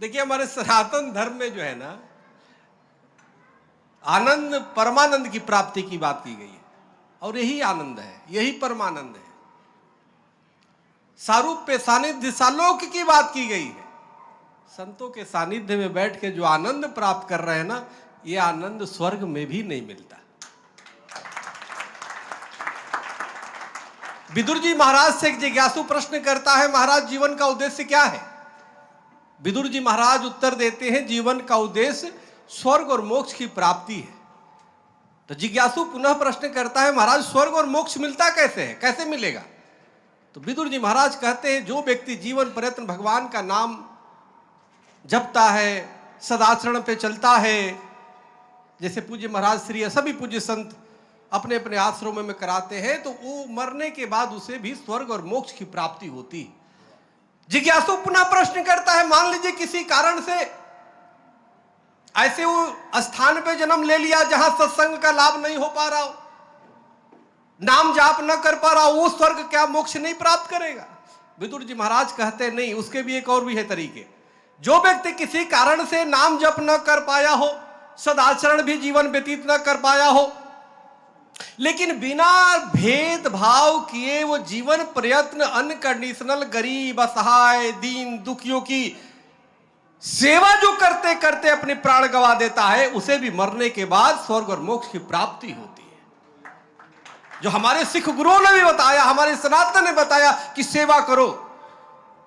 देखिए, हमारे सनातन धर्म में जो है ना, आनंद परमानंद की प्राप्ति की बात की गई है, और यही आनंद है, यही परमानंद है। सारूप्य सानिध्य सालोक की बात की गई है। संतों के सानिध्य में बैठ के जो आनंद प्राप्त कर रहे हैं ना, ये आनंद स्वर्ग में भी नहीं मिलता। विदुर जी महाराज से एक जिज्ञासु प्रश्न करता है, महाराज जीवन का उद्देश्य क्या है? विदुर जी महाराज उत्तर देते हैं, जीवन का उद्देश्य स्वर्ग और मोक्ष की प्राप्ति है। तो जिज्ञासु पुनः प्रश्न करता है, महाराज स्वर्ग और मोक्ष मिलता कैसे है, कैसे मिलेगा? तो विदुर जी महाराज कहते हैं, जो व्यक्ति जीवन पर्यंत भगवान का नाम जपता है, सदाचरण पे चलता है, जैसे पूज्य महाराज श्री सभी पूज्य संत अपने अपने आश्रमों में कराते हैं, तो वो मरने के बाद उसे भी स्वर्ग और मोक्ष की प्राप्ति होती है। जिज्ञासु पुनः प्रश्न करता है, मान लीजिए किसी कारण से ऐसे वो स्थान पे जन्म ले लिया जहां सत्संग का लाभ नहीं हो पा रहा हो, नाम जाप न कर पा रहा हो, वो स्वर्ग क्या मोक्ष नहीं प्राप्त करेगा? विदुर जी महाराज कहते हैं, नहीं, उसके भी एक और भी है तरीके। जो व्यक्ति किसी कारण से नाम जप न कर पाया हो, सदाचरण भी जीवन व्यतीत न कर पाया हो, लेकिन बिना भेदभाव किए वो जीवन प्रयत्न अनकंडीशनल गरीब असहाय दीन दुखियों की सेवा जो करते करते अपने प्राण गंवा देता है, उसे भी मरने के बाद स्वर्ग और मोक्ष की प्राप्ति होती है। जो हमारे सिख गुरुओं ने भी बताया, हमारे सनातन ने बताया कि सेवा करो।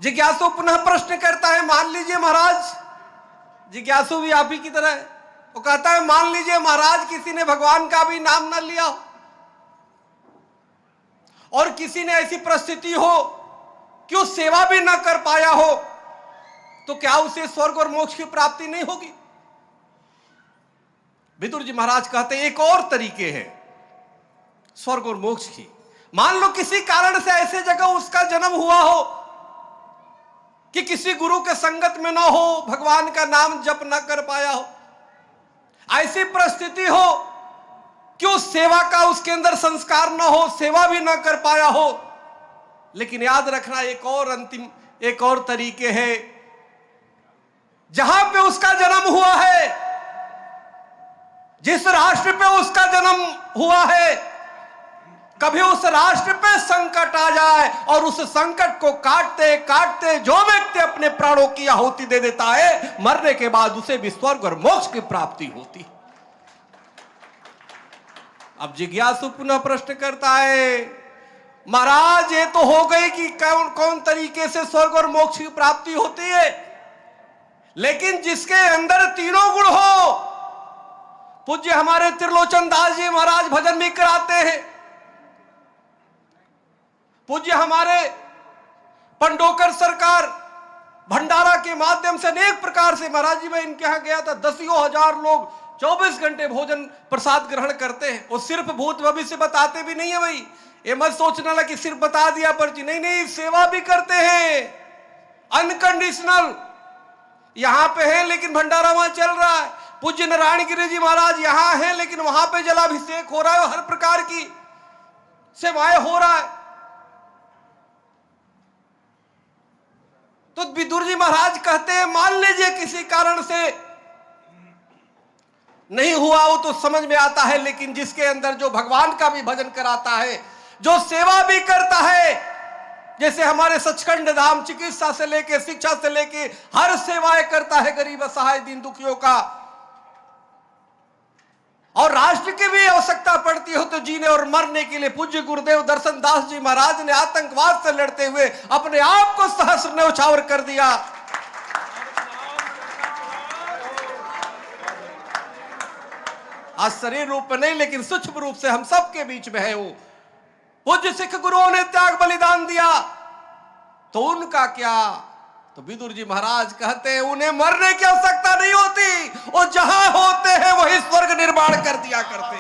जिज्ञासु पुनः प्रश्न करता है, मान लीजिए महाराज, जिज्ञासु भी आप ही की तरह है, वो कहता है, मान लीजिए महाराज किसी ने भगवान का भी नाम ना लिया हो और किसी ने ऐसी परिस्थिति हो कि वो सेवा भी ना कर पाया हो, तो क्या उसे स्वर्ग और मोक्ष की प्राप्ति नहीं होगी? विदुर जी महाराज कहते हैं, एक और तरीके है स्वर्ग और मोक्ष की। मान लो किसी कारण से ऐसे जगह उसका जन्म हुआ हो कि किसी गुरु के संगत में ना हो, भगवान का नाम जप ना कर पाया हो, ऐसी परिस्थिति हो कि उस सेवा का उसके अंदर संस्कार ना हो, सेवा भी ना कर पाया हो। लेकिन याद रखना, एक और तरीके है, जहां पे उसका जन्म हुआ है, जिस राष्ट्र पे उसका जन्म हुआ है, कभी उस राष्ट्र पे संकट आ जाए और उस संकट को काटते काटते जो व्यक्ति अपने प्राणों की आहुति दे देता है, मरने के बाद उसे भी स्वर्ग और मोक्ष की प्राप्ति होती। अब जिज्ञासु पुनः प्रश्न करता है, महाराज ये तो हो गई कि कौन कौन तरीके से स्वर्ग और मोक्ष की प्राप्ति होती है, लेकिन जिसके अंदर तीनों गुण हो, पूज्य हमारे त्रिलोचन दास जी महाराज भजन भी कराते हैं, पूज्य हमारे पंडोकर सरकार भंडारा के माध्यम से अनेक प्रकार से, महाराज जी मैं इनके यहां गया था, 10,000 लोग 24 घंटे भोजन प्रसाद ग्रहण करते हैं। और सिर्फ भूत भविष्य बताते भी नहीं है भाई, ये मत सोचना लगा कि सिर्फ बता दिया पर्ची, नहीं नहीं, सेवा भी करते हैं अनकंडीशनल। यहां पे है लेकिन भंडारा वहां चल रहा है। पूज्य नारायण गिरी जी महाराज यहां है लेकिन वहां पे जलाभिषेक हो रहा है, हर प्रकार की सेवाएं हो रहा है। तो विदुर जी महाराज कहते हैं, मान लीजिए किसी कारण से नहीं हुआ, वो तो समझ में आता है, लेकिन जिसके अंदर जो भगवान का भी भजन कराता है, जो सेवा भी करता है, जैसे हमारे सचखंड धाम चिकित्सा से लेके शिक्षा से लेके हर सेवाएं करता है गरीब असहाय दीन दुखियों का, और राष्ट्र की भी आवश्यकता पड़ती हो तो जीने और मरने के लिए पूज्य गुरुदेव दर्शन दास जी महाराज ने आतंकवाद से लड़ते हुए अपने आप को सहस्र न्यौछावर कर दिया। आज शरीर रूप में नहीं लेकिन सूक्ष्म रूप से हम सबके बीच में है। वो पूज्य सिख गुरुओं ने त्याग बलिदान दिया, तो उनका क्या? तो विदुर जी महाराज कहते हैं, उन्हें मरने की आवश्यकता नहीं होती, वो जहां होते हैं वही स्वर्ग निर्माण कर दिया करते,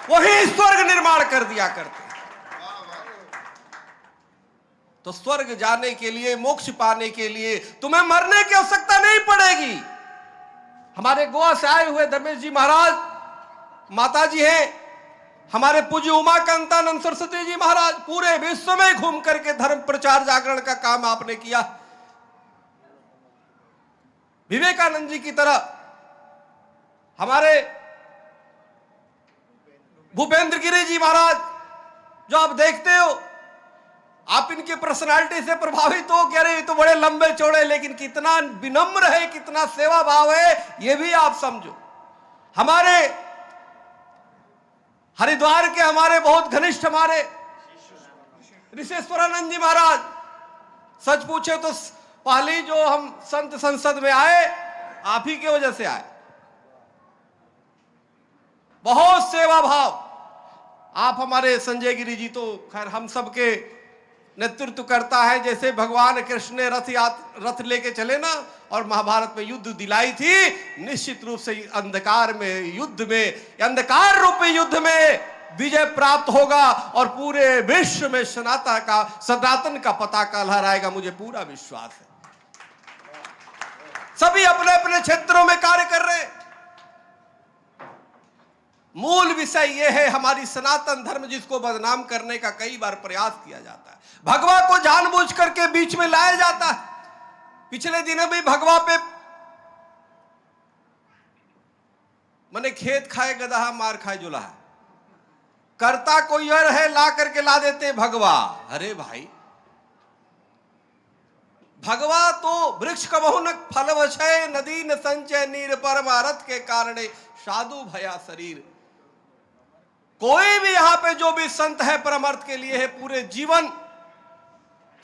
वही स्वर्ग निर्माण कर दिया करते। तो स्वर्ग जाने के लिए, मोक्ष पाने के लिए तुम्हें मरने की आवश्यकता नहीं पड़ेगी। हमारे गोवा से आए हुए धर्मेश जी महाराज माता जी हैं, हमारे पूज्य उमाकांतानंद सरस्वती जी महाराज, पूरे विश्व में घूम करके धर्म प्रचार जागरण का काम आपने किया। विवेकानंद जी की तरह हमारे भूपेंद्र गिरी जी महाराज, जो आप देखते हो, आप इनके पर्सनालिटी से प्रभावित हो कि अरे ये तो बड़े लंबे चौड़े, लेकिन कितना विनम्र है, कितना सेवा भाव है, ये भी आप समझो। हमारे हरिद्वार के हमारे बहुत घनिष्ठ हमारे ऋषेश्वरानंद जी महाराज, सच पूछे तो पहली जो हम संत संसद में आए, आप ही की वजह से आए। बहुत सेवा भाव। आप हमारे संजय गिरी जी तो खैर हम सबके नेतृत्व करता है। जैसे भगवान कृष्ण ने रथ लेके चले ना और महाभारत में युद्ध दिलाई थी, निश्चित रूप से अंधकार में युद्ध में, अंधकार रूपी युद्ध में विजय प्राप्त होगा और पूरे विश्व में सनातन का पताका लहराएगा, मुझे पूरा विश्वास है। सभी अपने अपने क्षेत्रों में कार्य कर रहे हैं। मूल विषय यह है हमारी सनातन धर्म, जिसको बदनाम करने का कई बार प्रयास किया जाता है। भगवा को जानबूझ करके बीच में लाया जाता है। पिछले दिनों भी भगवा पे मैंने खेत खाए गधा मार खाए जुलाहा, करता कोई और है, ला करके ला देते भगवा। अरे भाई, भगवा तो वृक्ष कबहु न फल वछय, नदी न संचय नीर, परमारथ के कारणे साधु भया शरीर। कोई भी यहां पे जो भी संत है परमार्थ के लिए है, पूरे जीवन,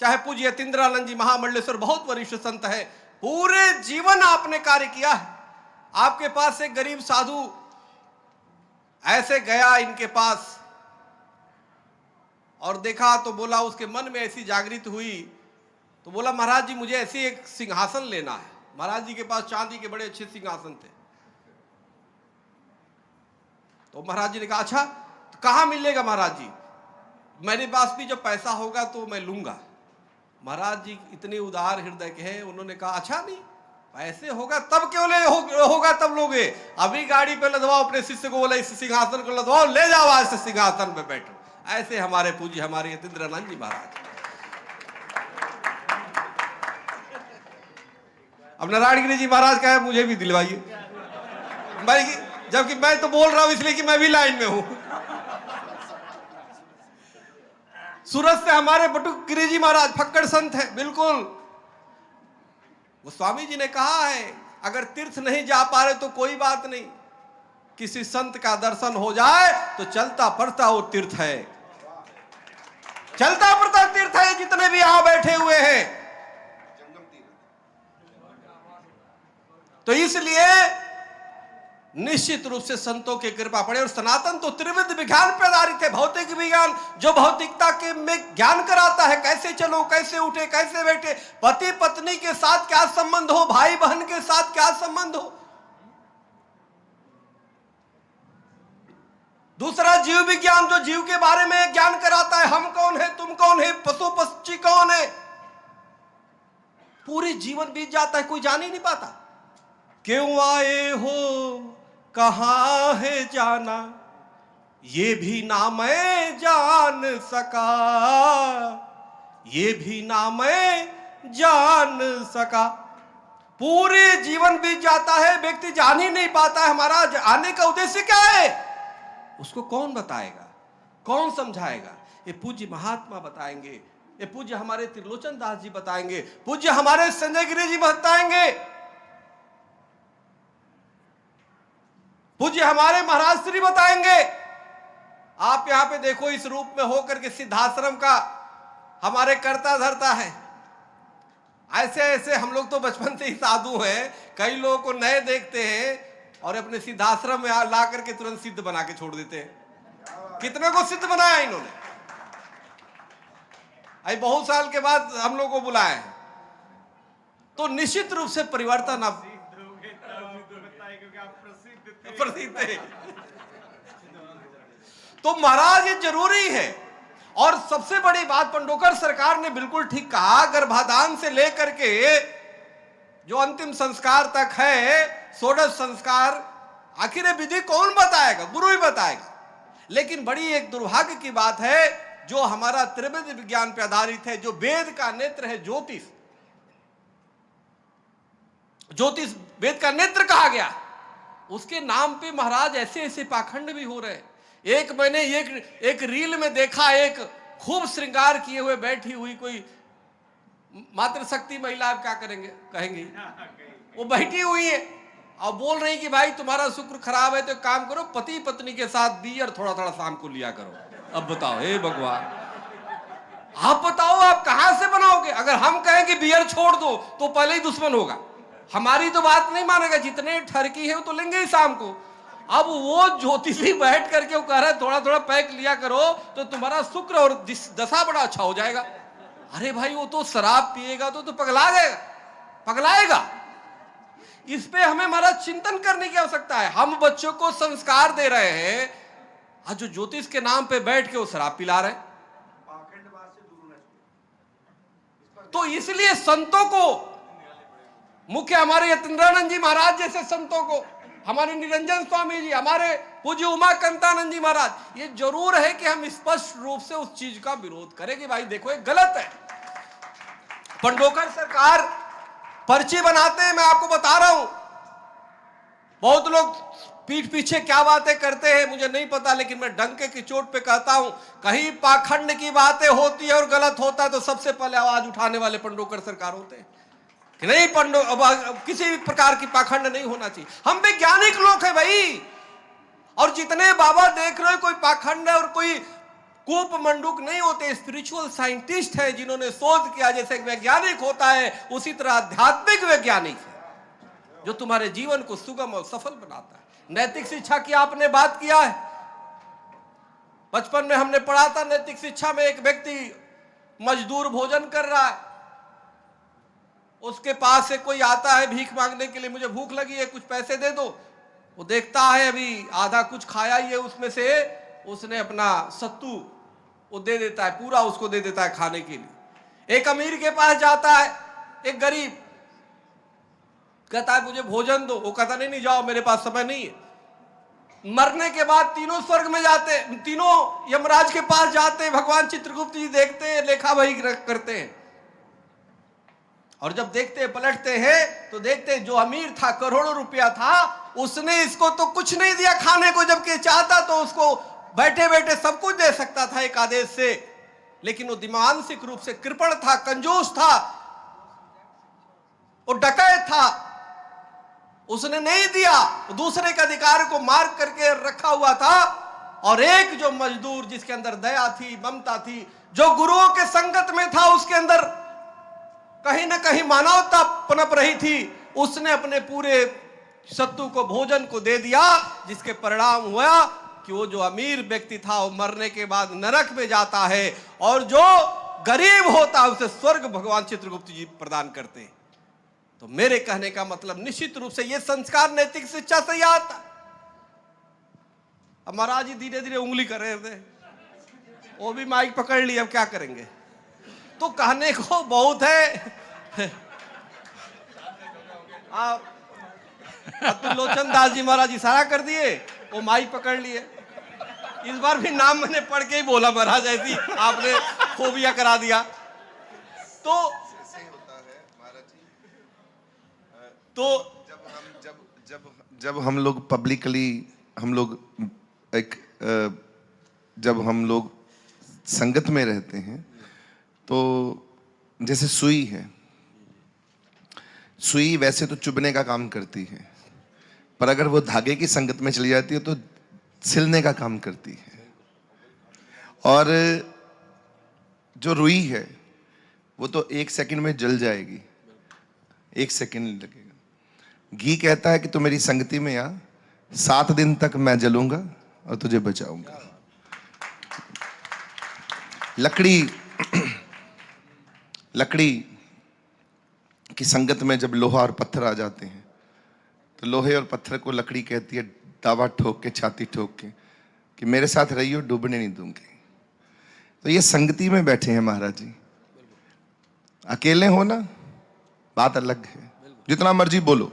चाहे पूज्य यतीन्द्रानंद जी महामंडलेश्वर बहुत वरिष्ठ संत है, पूरे जीवन आपने कार्य किया है। आपके पास एक गरीब साधु ऐसे गया इनके पास और देखा तो बोला, उसके मन में ऐसी जागृति हुई तो बोला, महाराज जी मुझे ऐसी एक सिंहासन लेना है। महाराज जी के पास चांदी के बड़े अच्छे सिंहासन थे। तो महाराज जी ने कहा, अच्छा तो कहाँ मिलेगा महाराज जी? मेरे पास भी जब पैसा होगा तो मैं लूंगा। महाराज जी इतने उदार हृदय के हैं, उन्होंने कहा, अच्छा नहीं पैसे होगा तब क्यों होगा तब लोगे, अभी गाड़ी पे लदवाओ अपने शिष्य को, बोला इस सिंहासन को लदवाओ, ले जाओ आज से सिंहासन पे बैठो। ऐसे हमारे पूज्य हमारे यतीन्द्रानंद जी महाराज। अब नारायण गिरी जी महाराज का है, मुझे भी दिलवाइए भाई, जबकि मैं तो बोल रहा हूं इसलिए कि मैं भी लाइन में हूं। सूरत से हमारे बटुक गिरी जी महाराज फक्कड़ संत है, बिल्कुल। गोस्वामी जी ने कहा है, अगर तीर्थ नहीं जा पा रहे तो कोई बात नहीं, किसी संत का दर्शन हो जाए तो चलता पड़ता वो तीर्थ है, चलता पड़ता तीर्थ है। जितने भी यहां बैठे हुए हैं, तो इसलिए निश्चित रूप से संतों की कृपा पड़े। और सनातन तो त्रिविध विज्ञान पर आधारित है। भौतिक विज्ञान जो भौतिकता के में ज्ञान कराता है, कैसे चलो, कैसे उठे, कैसे बैठे, पति पत्नी के साथ क्या संबंध हो, भाई बहन के साथ क्या संबंध हो। दूसरा जीव विज्ञान जो जीव के बारे में ज्ञान कराता है, हम कौन है, तुम कौन है, पशु पक्षी कौन है। पूरे जीवन बीत जाता है, कोई जान ही नहीं पाता। क्यों आए हो, कहां है जाना, ये भी ना मैं जान सका, ये भी ना मैं जान सका। पूरे जीवन बीत जाता है, व्यक्ति जान ही नहीं पाता है हमारा आने का उद्देश्य क्या है। उसको कौन बताएगा, कौन समझाएगा? ये पूज्य महात्मा बताएंगे, ये पूज्य हमारे त्रिलोचन दास जी बताएंगे, पूज्य हमारे संजय गिरी जी बताएंगे, पूज्य हमारे महाराज श्री बताएंगे। आप यहां पे देखो, इस रूप में होकर के सिद्धाश्रम का हमारे कर्ता धरता है। ऐसे ऐसे हम लोग तो बचपन से ही साधु हैं, कई लोगों को नए देखते हैं और अपने सिद्धाश्रम में ला करके तुरंत सिद्ध बना के छोड़ देते हैं। कितने को सिद्ध बनाया इन्होंने, आई बहुत साल के बाद हम लोग को बुलाए। तो निश्चित रूप से परिवर्तन आप प्रसिद्ध है। तो महाराज ये जरूरी है। और सबसे बड़ी बात पंडोकर सरकार ने बिल्कुल ठीक कहा, गर्भाधान से लेकर के जो अंतिम संस्कार तक है, षोडश संस्कार, आखिर ये विधि कौन बताएगा? गुरु ही बताएगा। लेकिन बड़ी एक दुर्भाग्य की बात है, जो हमारा त्रिविध विज्ञान पर आधारित है, जो वेद का नेत्र है ज्योतिष, ज्योतिष वेद का नेत्र कहा गया, उसके नाम पे महाराज ऐसे ऐसे पाखंड भी हो रहे हैं। एक मैंने एक रील में देखा, एक खूब श्रृंगार किए हुए बैठी हुई कोई मातृशक्ति महिला, आप क्या करेंगे कहेंगे, वो बैठी हुई है और बोल रही कि भाई तुम्हारा शुक्र खराब है तो एक काम करो, पति पत्नी के साथ बियर थोड़ा थोड़ा शाम को लिया करो। अब बताओ, हे भगवान, आप बताओ आप कहां से बनाओगे? अगर हम कहें कि बियर छोड़ दो तो पहले ही दुश्मन होगा, हमारी तो बात नहीं मानेगा, जितने ठरकी है वो तो लेंगे ही शाम को। अब वो ज्योतिषी बैठ करके वो कह रहा है थोड़ा थोड़ा पैक लिया करो तो तुम्हारा शुक्र और दशा बड़ा अच्छा हो जाएगा। अरे भाई वो तो शराब पिएगा तो पगला जाएगा, पगलाएगा। इस पे हमें हमारा चिंतन करने की आवश्यकता है। हम बच्चों को संस्कार दे रहे हैं, आज जो ज्योतिष के नाम पे बैठ के वो शराब पिला रहे हैं। तो इसलिए संतों को, मुख्य हमारे यतीन्द्रानंद जी महाराज जैसे संतों को, हमारे निरंजन स्वामी जी, हमारे पूज्य उमाकांतानंद जी महाराज, ये जरूर है कि हम स्पष्ट रूप से उस चीज का विरोध करें कि भाई देखो ये गलत है। पंडोकर सरकार पर्ची बनाते हैं, मैं आपको बता रहा हूं, बहुत लोग पीठ पीछे क्या बातें करते हैं मुझे नहीं पता, लेकिन मैं डंके की चोट पे कहता हूं, कहीं पाखंड की बातें होती है और गलत होता है तो सबसे पहले आवाज उठाने वाले पंडोकर सरकार होते हैं कि नहीं, किसी भी प्रकार की पाखंड नहीं होना चाहिए। हम वैज्ञानिक लोग हैं भाई, और जितने बाबा देख रहे हो कोई पाखंड है और कोई कूप मंडूक नहीं होते, स्पिरिचुअल साइंटिस्ट है जिन्होंने शोध किया। जैसे वैज्ञानिक होता है उसी तरह आध्यात्मिक वैज्ञानिक है जो तुम्हारे जीवन को सुगम और सफल बनाता है। नैतिक शिक्षा की आपने बात किया है, बचपन में हमने पढ़ा था नैतिक शिक्षा में, एक व्यक्ति मजदूर भोजन कर रहा है, उसके पास से कोई आता है भीख मांगने के लिए, मुझे भूख लगी है कुछ पैसे दे दो। वो देखता है अभी आधा कुछ खाया ही है, उसमें से उसने अपना सत्तू वो दे देता है, पूरा उसको दे देता है खाने के लिए। एक अमीर के पास जाता है एक गरीब, कहता है मुझे भोजन दो, वो कहता नहीं नहीं जाओ मेरे पास समय नहीं है। मरने के बाद तीनों स्वर्ग में जाते, तीनों यमराज के पास जाते, भगवान चित्रगुप्त जी देखते हैं, लेखा वही करते हैं, और जब देखते पलटते हैं तो देखते जो अमीर था, करोड़ों रुपया था, उसने इसको तो कुछ नहीं दिया खाने को, जबकि चाहता तो उसको बैठे बैठे सब कुछ दे सकता था एक आदेश से, लेकिन वो मानसिक रूप से कृपण था, कंजूस था, वो डकैत था, उसने नहीं दिया, दूसरे के अधिकार को मार करके रखा हुआ था। और एक जो मजदूर जिसके अंदर दया थी, ममता थी, जो गुरुओं के संगत में था, उसके अंदर कहीं ना कहीं मानवता पनप रही थी, उसने अपने पूरे सत्तू को, भोजन को दे दिया, जिसके परिणाम हुआ कि वो जो अमीर व्यक्ति था वो मरने के बाद नरक में जाता है, और जो गरीब होता है उसे स्वर्ग भगवान चित्रगुप्त जी प्रदान करते हैं। तो मेरे कहने का मतलब निश्चित रूप से ये संस्कार नैतिक शिक्षा से ही आता। अब महाराज जी धीरे धीरे उंगली कर रहे थे, वो भी माइक पकड़ ली, अब क्या करेंगे? तो कहने को बहुत है। अतुल लोचन दास जी महाराज इशारा कर दिए, वो माइक पकड़ लिए। इस बार भी नाम मैंने पढ़ के ही बोला महाराज, ऐसी आपने फोबिया करा दिया। तो जब हम लोग पब्लिकली, हम लोग एक जब हम लोग संगत में रहते हैं तो जैसे सुई है, सुई वैसे तो चुभने का काम करती है, पर अगर वो धागे की संगत में चली जाती है तो सिलने का काम करती है। और जो रुई है वो तो 1 सेकंड में जल जाएगी, 1 सेकंड लगेगा। घी कहता है कि तू मेरी संगति में आ, 7 दिन तक मैं जलूंगा और तुझे बचाऊंगा। लकड़ी की संगत में जब लोहा और पत्थर आ जाते हैं तो लोहे और पत्थर को लकड़ी कहती है दावा ठोक के, छाती ठोक के, कि मेरे साथ रहियो, डूबने नहीं दूंगी। तो ये संगति में बैठे हैं महाराज जी। अकेले हो ना, बात अलग है, जितना मर्जी बोलो,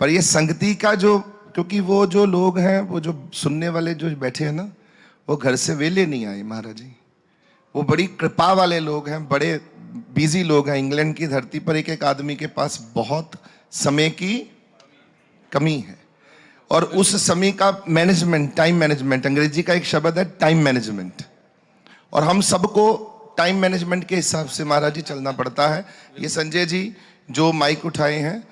पर ये संगति का जो, क्योंकि वो जो लोग हैं, वो जो सुनने वाले जो बैठे हैं ना, वो घर से वेले नहीं आए महाराज जी। वो बड़ी कृपा वाले लोग हैं, बड़े बिजी लोग हैं। इंग्लैंड की धरती पर एक एक आदमी के पास बहुत समय की कमी है। और उस समय का मैनेजमेंट, टाइम मैनेजमेंट, अंग्रेजी का एक शब्द है टाइम मैनेजमेंट, और हम सबको टाइम मैनेजमेंट के हिसाब से महाराज जी चलना पड़ता है। ये संजय जी जो माइक उठाए हैं,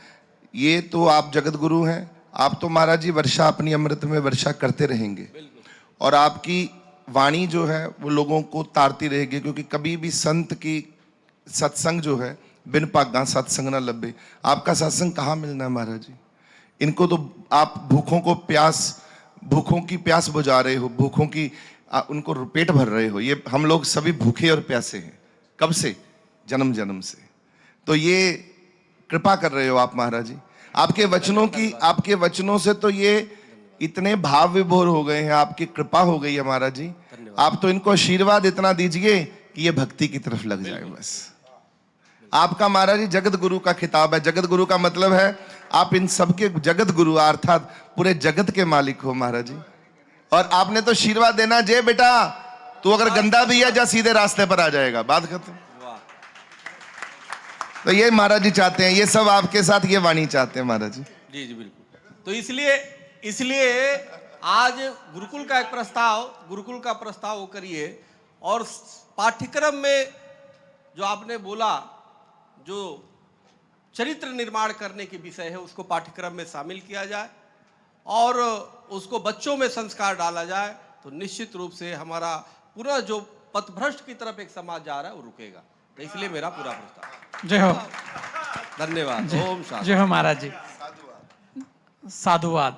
ये तो आप जगत गुरु हैं, आप तो महाराज जी वर्षा अपनी अमृत में वर्षा करते रहेंगे, और आपकी वाणी जो है वो लोगों को तारती रहेगी, क्योंकि कभी भी संत की सत्संग जो है, बिन पागा सत्संग ना लभे। आपका सत्संग कहाँ मिलना है महाराज जी? इनको तो आप भूखों की प्यास बुझा रहे हो, भूखों की उनको पेट भर रहे हो। ये हम लोग सभी भूखे और प्यासे हैं, कब से? जन्म जन्म से। तो ये कृपा कर रहे हो आप महाराज जी, आपके वचनों से तो ये इतने भाव विभोर हो गए हैं, आपकी कृपा हो गई है महाराज जी। आप तो इनको आशीर्वाद इतना दीजिए कि ये भक्ति की तरफ लग जाए बस। आपका महाराज जी जगत गुरु का खिताब है। जगत गुरु का मतलब है आप इन सबके जगत गुरु, अर्थात पूरे जगत के मालिक हो महाराज जी। और आपने तो आशीर्वाद देना, जे बेटा तू अगर गंदा भी है जा सीधे रास्ते पर आ जाएगा, बात खत्म। तो ये महाराज जी चाहते हैं, ये सब आपके साथ ये वाणी चाहते हैं महाराज जी। जी जी बिल्कुल। तो इसलिए आज गुरुकुल का प्रस्ताव वो करिए, और पाठ्यक्रम में जो आपने बोला, जो चरित्र निर्माण करने के विषय है, उसको पाठ्यक्रम में शामिल किया जाए और उसको बच्चों में संस्कार डाला जाए, तो निश्चित रूप से हमारा पूरा जो पथभ्रष्ट की तरफ एक समाज जा रहा है वो रुकेगा। तो इसलिए मेरा पूरा प्रस्ताव। जय हो। धन्यवाद। ओम शांति। जय हो महाराज जी। साधुवाद।